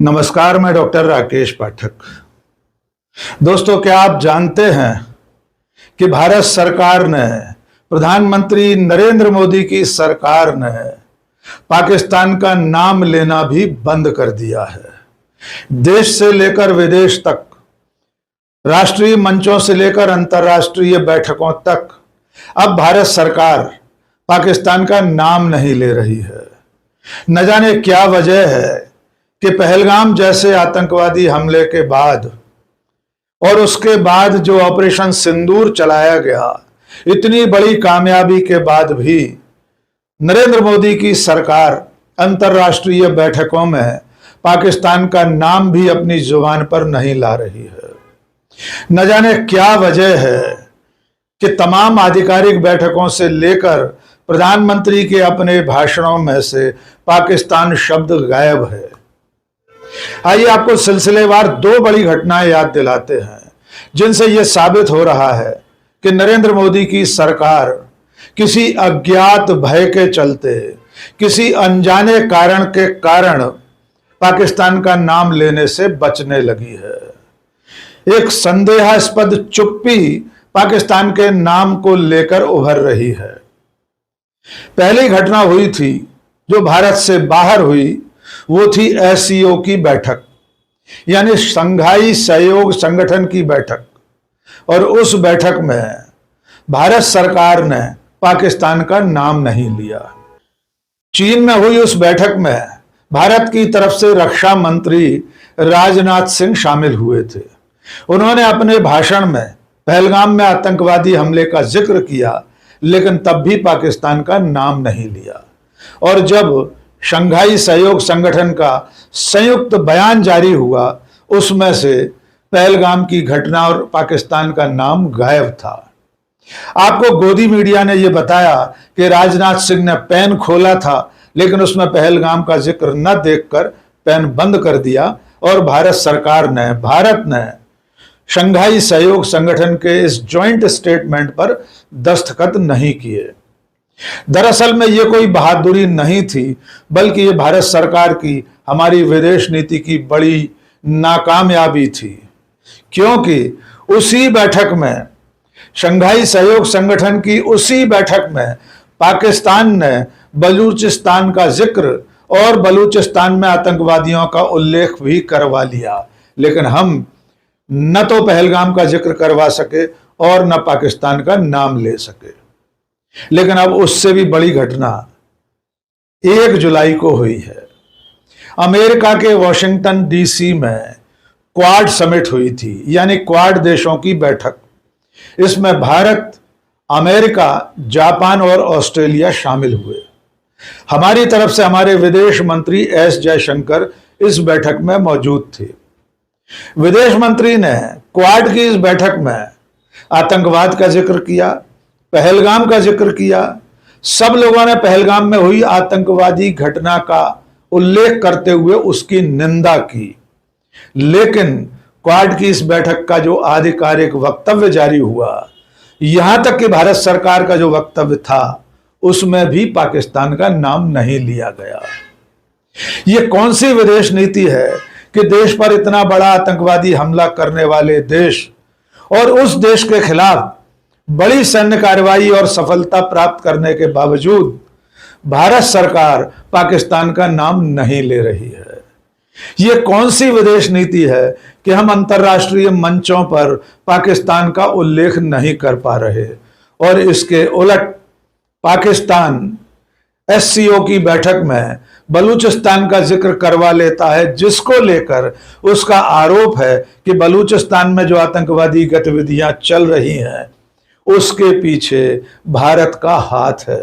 नमस्कार, मैं डॉक्टर राकेश पाठक। दोस्तों, क्या आप जानते हैं कि भारत सरकार ने, प्रधानमंत्री नरेंद्र मोदी की सरकार ने पाकिस्तान का नाम लेना भी बंद कर दिया है। देश से लेकर विदेश तक, राष्ट्रीय मंचों से लेकर अंतर्राष्ट्रीय बैठकों तक अब भारत सरकार पाकिस्तान का नाम नहीं ले रही है। न जाने क्या वजह है कि पहलगाम जैसे आतंकवादी हमले के बाद और उसके बाद जो ऑपरेशन सिंदूर चलाया गया, इतनी बड़ी कामयाबी के बाद भी नरेंद्र मोदी की सरकार अंतर्राष्ट्रीय बैठकों में पाकिस्तान का नाम भी अपनी जुबान पर नहीं ला रही है। न जाने क्या वजह है कि तमाम आधिकारिक बैठकों से लेकर प्रधानमंत्री के अपने भाषणों में से पाकिस्तान शब्द गायब है। आइए आपको सिलसिलेवार दो बड़ी घटनाएं याद दिलाते हैं जिनसे यह साबित हो रहा है कि नरेंद्र मोदी की सरकार किसी अज्ञात भय के चलते, किसी अनजाने कारण के कारण पाकिस्तान का नाम लेने से बचने लगी है। एक संदेहास्पद चुप्पी पाकिस्तान के नाम को लेकर उभर रही है। पहली घटना हुई थी जो भारत से बाहर हुई, वो थी एससीओ की बैठक, यानी शंघाई सहयोग संगठन की बैठक। और उस बैठक में भारत सरकार ने पाकिस्तान का नाम नहीं लिया। चीन में हुई उस बैठक में भारत की तरफ से रक्षा मंत्री राजनाथ सिंह शामिल हुए थे। उन्होंने अपने भाषण में पहलगाम में आतंकवादी हमले का जिक्र किया, लेकिन तब भी पाकिस्तान का नाम नहीं लिया। और जब शंघाई सहयोग संगठन का संयुक्त बयान जारी हुआ, उसमें से पहलगाम की घटना और पाकिस्तान का नाम गायब था। आपको गोदी मीडिया ने यह बताया कि राजनाथ सिंह ने पेन खोला था, लेकिन उसमें पहलगाम का जिक्र न देखकर पेन बंद कर दिया और भारत ने शंघाई सहयोग संगठन के इस ज्वाइंट स्टेटमेंट पर दस्तखत नहीं किए। दरअसल में यह कोई बहादुरी नहीं थी, बल्कि यह भारत सरकार की, हमारी विदेश नीति की बड़ी नाकामयाबी थी। क्योंकि उसी बैठक में, शंघाई सहयोग संगठन की उसी बैठक में पाकिस्तान ने बलूचिस्तान का जिक्र और बलूचिस्तान में आतंकवादियों का उल्लेख भी करवा लिया, लेकिन हम न तो पहलगाम का जिक्र करवा सके और न पाकिस्तान का नाम ले सके। लेकिन अब उससे भी बड़ी घटना 1 जुलाई को हुई है। अमेरिका के वॉशिंगटन डीसी में क्वाड समिट हुई थी, यानी क्वाड देशों की बैठक। इसमें भारत, अमेरिका, जापान और ऑस्ट्रेलिया शामिल हुए। हमारी तरफ से हमारे विदेश मंत्री एस जयशंकर इस बैठक में मौजूद थे। विदेश मंत्री ने क्वाड की इस बैठक में आतंकवाद का जिक्र किया, पहलगाम का जिक्र किया। सब लोगों ने पहलगाम में हुई आतंकवादी घटना का उल्लेख करते हुए उसकी निंदा की। लेकिन क्वाड की इस बैठक का जो आधिकारिक वक्तव्य जारी हुआ, यहां तक कि भारत सरकार का जो वक्तव्य था, उसमें भी पाकिस्तान का नाम नहीं लिया गया। यह कौन सी विदेश नीति है कि देश पर इतना बड़ा आतंकवादी हमला करने वाले देश और उस देश के खिलाफ बड़ी सैन्य कार्रवाई और सफलता प्राप्त करने के बावजूद भारत सरकार पाकिस्तान का नाम नहीं ले रही है। यह कौन सी विदेश नीति है कि हम अंतर्राष्ट्रीय मंचों पर पाकिस्तान का उल्लेख नहीं कर पा रहे और इसके उलट पाकिस्तान एससीओ की बैठक में बलूचिस्तान का जिक्र करवा लेता है, जिसको लेकर उसका आरोप है कि बलूचिस्तान में जो आतंकवादी गतिविधियां चल रही हैं, उसके पीछे भारत का हाथ है।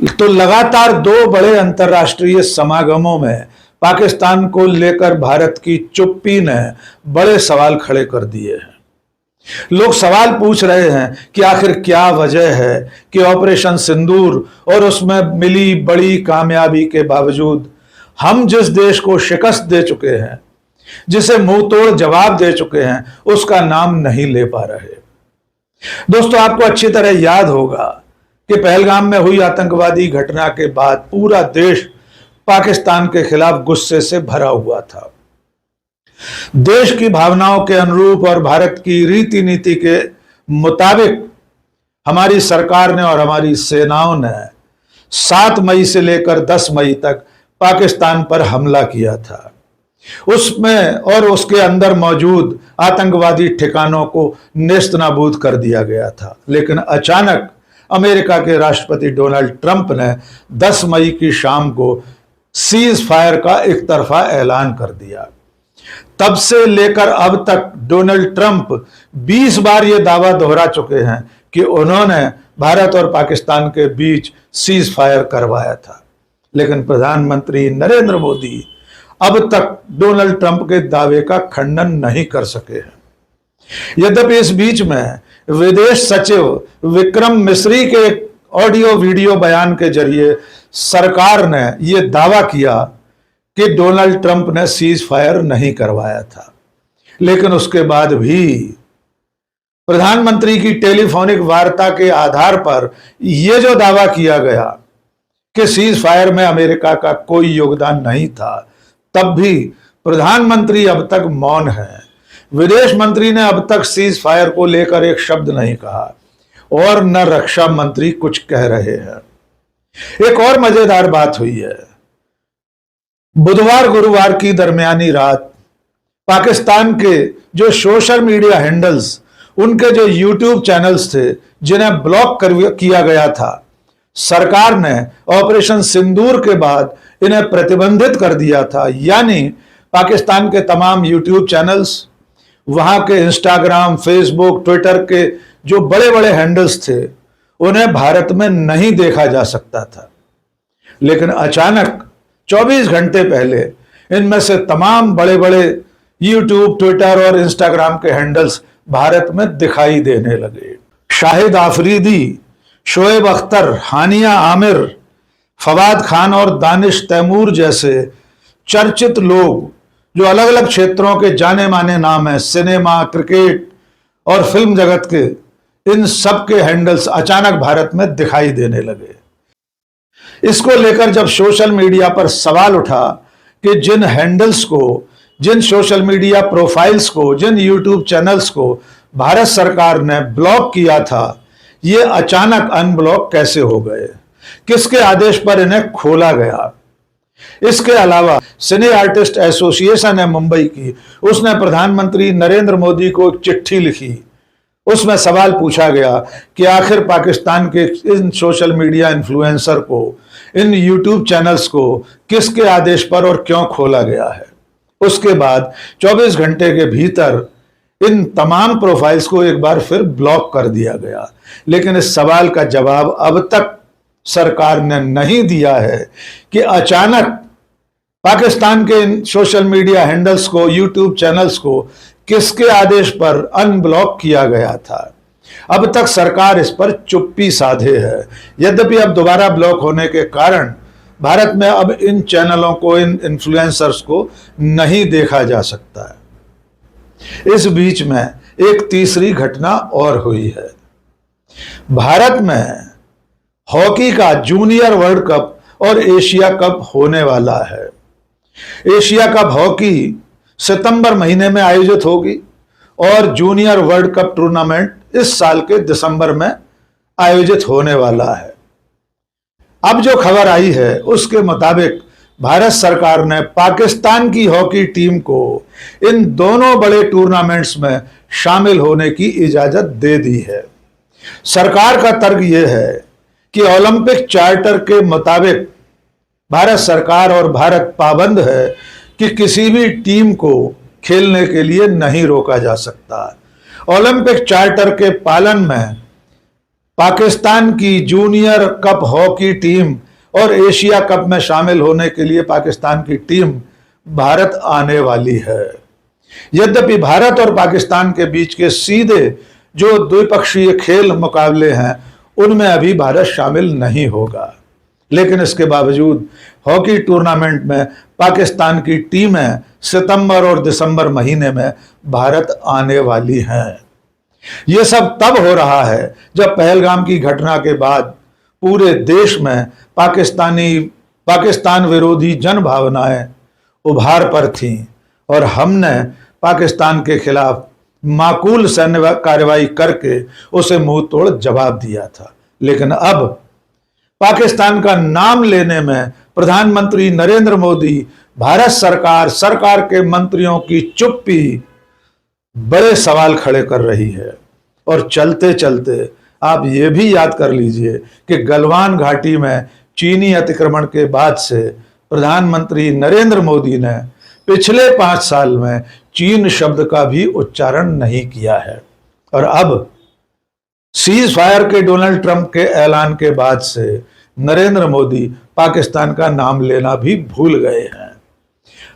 तो लगातार 2 बड़े अंतर्राष्ट्रीय समागमों में पाकिस्तान को लेकर भारत की चुप्पी ने बड़े सवाल खड़े कर दिए हैं। लोग सवाल पूछ रहे हैं कि आखिर क्या वजह है कि ऑपरेशन सिंदूर और उसमें मिली बड़ी कामयाबी के बावजूद हम जिस देश को शिकस्त दे चुके हैं, जिसे मुंह तोड़ जवाब दे चुके हैं, उसका नाम नहीं ले पा रहे। दोस्तों, आपको अच्छी तरह याद होगा कि पहलगाम में हुई आतंकवादी घटना के बाद पूरा देश पाकिस्तान के खिलाफ गुस्से से भरा हुआ था। देश की भावनाओं के अनुरूप और भारत की रीति नीति के मुताबिक हमारी सरकार ने और हमारी सेनाओं ने 7 मई से लेकर 10 मई तक पाकिस्तान पर हमला किया था। उसमें और उसके अंदर मौजूद आतंकवादी ठिकानों को नेस्तनाबूद कर दिया गया था। लेकिन अचानक अमेरिका के राष्ट्रपति डोनाल्ड ट्रंप ने 10 मई की शाम को सीज फायर का एक तरफा ऐलान कर दिया। तब से लेकर अब तक डोनाल्ड ट्रंप 20 बार यह दावा दोहरा चुके हैं कि उन्होंने भारत और पाकिस्तान के बीच सीज फायर करवाया था। लेकिन प्रधानमंत्री नरेंद्र मोदी अब तक डोनाल्ड ट्रंप के दावे का खंडन नहीं कर सके हैं। यद्यपि इस बीच में विदेश सचिव विक्रम मिस्री के ऑडियो वीडियो बयान के जरिए सरकार ने यह दावा किया कि डोनाल्ड ट्रंप ने सीज फायर नहीं करवाया था। लेकिन उसके बाद भी प्रधानमंत्री की टेलीफोनिक वार्ता के आधार पर यह जो दावा किया गया कि सीज फायर में अमेरिका का कोई योगदान नहीं था, तब भी प्रधानमंत्री अब तक मौन है। विदेश मंत्री ने अब तक सीज फायर को लेकर एक शब्द नहीं कहा और न रक्षा मंत्री कुछ कह रहे हैं। एक और मजेदार बात हुई है। बुधवार गुरुवार की दरमियानी रात पाकिस्तान के जो सोशल मीडिया हैंडल्स, उनके जो यूट्यूब चैनल्स थे जिन्हें ब्लॉक किया गया था, सरकार ने ऑपरेशन सिंदूर के बाद इन्हें प्रतिबंधित कर दिया था। यानी पाकिस्तान के तमाम यूट्यूब चैनल्स, वहां के इंस्टाग्राम, फेसबुक, ट्विटर के जो बड़े बड़े हैंडल्स थे, उन्हें भारत में नहीं देखा जा सकता था। लेकिन अचानक 24 घंटे पहले इनमें से तमाम बड़े बड़े यूट्यूब, ट्विटर और इंस्टाग्राम के हैंडल्स भारत में दिखाई देने लगे। शाहिद आफरीदी, शोएब अख्तर, हानिया आमिर, फवाद खान और दानिश तैमूर जैसे चर्चित लोग जो अलग अलग क्षेत्रों के जाने माने नाम हैं, सिनेमा, क्रिकेट और फिल्म जगत के, इन सब के हैंडल्स अचानक भारत में दिखाई देने लगे। इसको लेकर जब सोशल मीडिया पर सवाल उठा कि जिन हैंडल्स को, जिन सोशल मीडिया प्रोफाइल्स को, जिन यूट्यूब चैनल्स को भारत सरकार ने ब्लॉक किया था, ये अचानक अनब्लॉक कैसे हो गए, किसके आदेश पर इन्हें खोला गया। इसके अलावा सिने आर्टिस्ट एसोसिएशन है मुंबई की, उसने प्रधानमंत्री नरेंद्र मोदी को एक चिट्ठी लिखी। उसमें सवाल पूछा गया कि आखिर पाकिस्तान के इन सोशल मीडिया इन्फ्लुएंसर को, इन यूट्यूब चैनल्स को किसके आदेश पर और क्यों खोला गया है। उसके बाद 24 घंटे के भीतर इन तमाम प्रोफाइल्स को एक बार फिर ब्लॉक कर दिया गया। लेकिन इस सवाल का जवाब अब तक सरकार ने नहीं दिया है कि अचानक पाकिस्तान के इन सोशल मीडिया हैंडल्स को, यूट्यूब चैनल्स को किसके आदेश पर अनब्लॉक किया गया था। अब तक सरकार इस पर चुप्पी साधे है। यद्यपि अब दोबारा ब्लॉक होने के कारण भारत में अब इन चैनलों को, इन इन्फ्लुएंसर्स को नहीं देखा जा सकता है। इस बीच में एक तीसरी घटना और हुई है। भारत में हॉकी का जूनियर वर्ल्ड कप और एशिया कप होने वाला है। एशिया कप हॉकी सितंबर महीने में आयोजित होगी और जूनियर वर्ल्ड कप टूर्नामेंट इस साल के दिसंबर में आयोजित होने वाला है। अब जो खबर आई है उसके मुताबिक भारत सरकार ने पाकिस्तान की हॉकी टीम को इन दोनों बड़े टूर्नामेंट्स में शामिल होने की इजाजत दे दी है। सरकार का तर्क यह है कि ओलंपिक चार्टर के मुताबिक भारत सरकार और भारत पाबंद है कि किसी भी टीम को खेलने के लिए नहीं रोका जा सकता। ओलंपिक चार्टर के पालन में पाकिस्तान की जूनियर कप हॉकी टीम और एशिया कप में शामिल होने के लिए पाकिस्तान की टीम भारत आने वाली है। यद्यपि भारत और पाकिस्तान के बीच के सीधे जो द्विपक्षीय खेल मुकाबले हैं उनमें अभी भारत शामिल नहीं होगा, लेकिन इसके बावजूद हॉकी टूर्नामेंट में पाकिस्तान की टीमें सितंबर और दिसंबर महीने में भारत आने वाली हैं। यह सब तब हो रहा है जब पहलगाम की घटना के बाद पूरे देश में पाकिस्तानी पाकिस्तान विरोधी जन भावनाएं उभार पर थीं और हमने पाकिस्तान के खिलाफ माकूल सैन्य कार्रवाई करके उसे मुंह तोड़ जवाब दिया था। लेकिन अब पाकिस्तान का नाम लेने में प्रधानमंत्री नरेंद्र मोदी, भारत सरकार के मंत्रियों की चुप्पी बड़े सवाल खड़े कर रही है। और चलते चलते आप ये भी याद कर लीजिए कि गलवान घाटी में चीनी अतिक्रमण के बाद से प्रधानमंत्री नरेंद्र मोदी ने पिछले 5 साल में चीन शब्द का भी उच्चारण नहीं किया है। और अब सीज फायर के डोनाल्ड ट्रंप के ऐलान के बाद से नरेंद्र मोदी पाकिस्तान का नाम लेना भी भूल गए हैं।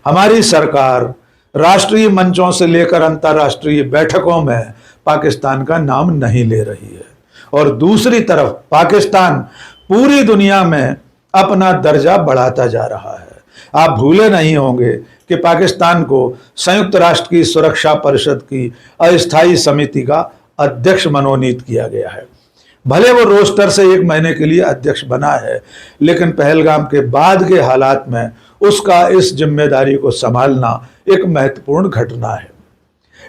हमारी सरकार राष्ट्रीय मंचों से लेकर अंतर्राष्ट्रीय बैठकों में पाकिस्तान का नाम नहीं ले रही है और दूसरी तरफ पाकिस्तान पूरी दुनिया में अपना दर्जा बढ़ाता जा रहा है। आप भूले नहीं होंगे कि पाकिस्तान को संयुक्त राष्ट्र की सुरक्षा परिषद की अस्थायी समिति का अध्यक्ष मनोनीत किया गया है। भले वो रोस्टर से 1 महीने के लिए अध्यक्ष बना है, लेकिन पहलगाम के बाद के हालात में उसका इस जिम्मेदारी को संभालना एक महत्वपूर्ण घटना है।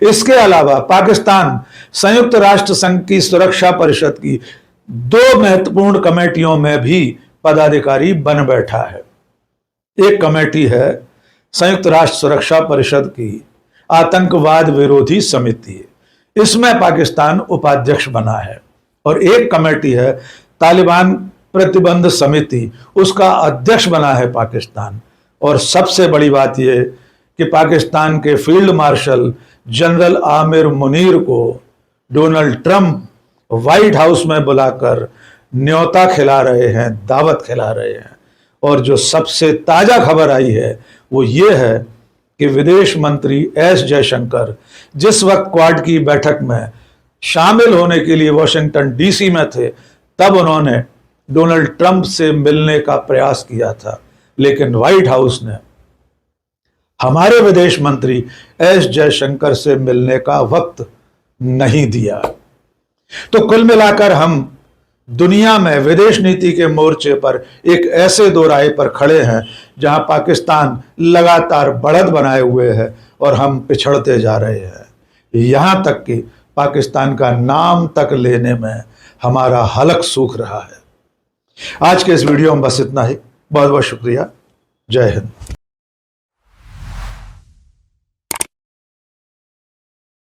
इसके अलावा पाकिस्तान संयुक्त राष्ट्र संघ की सुरक्षा परिषद की 2 महत्वपूर्ण कमेटियों में भी पदाधिकारी बन बैठा है। एक कमेटी है संयुक्त राष्ट्र सुरक्षा परिषद की आतंकवाद विरोधी समिति, इसमें पाकिस्तान उपाध्यक्ष बना है। और एक कमेटी है तालिबान प्रतिबंध समिति, उसका अध्यक्ष बना है पाकिस्तान। और सबसे बड़ी बात यह कि पाकिस्तान के field marshal general Aamir Munir को डोनाल्ड ट्रंप व्हाइट हाउस में बुलाकर न्योता खिला रहे हैं, दावत खिला रहे हैं। और जो सबसे ताजा खबर आई है वो ये है कि विदेश मंत्री एस जयशंकर जिस वक्त क्वाड की बैठक में शामिल होने के लिए वॉशिंगटन डीसी में थे, तब उन्होंने डोनाल्ड ट्रंप से मिलने का प्रयास किया था, लेकिन व्हाइट हाउस ने हमारे विदेश मंत्री एस जयशंकर से मिलने का वक्त नहीं दिया। तो कुल मिलाकर हम दुनिया में विदेश नीति के मोर्चे पर एक ऐसे दोराहे पर खड़े हैं जहां पाकिस्तान लगातार बढ़त बनाए हुए है और हम पिछड़ते जा रहे हैं। यहां तक कि पाकिस्तान का नाम तक लेने में हमारा हलक सूख रहा है। आज के इस वीडियो में बस इतना ही। बहुत बहुत शुक्रिया। जय हिंद।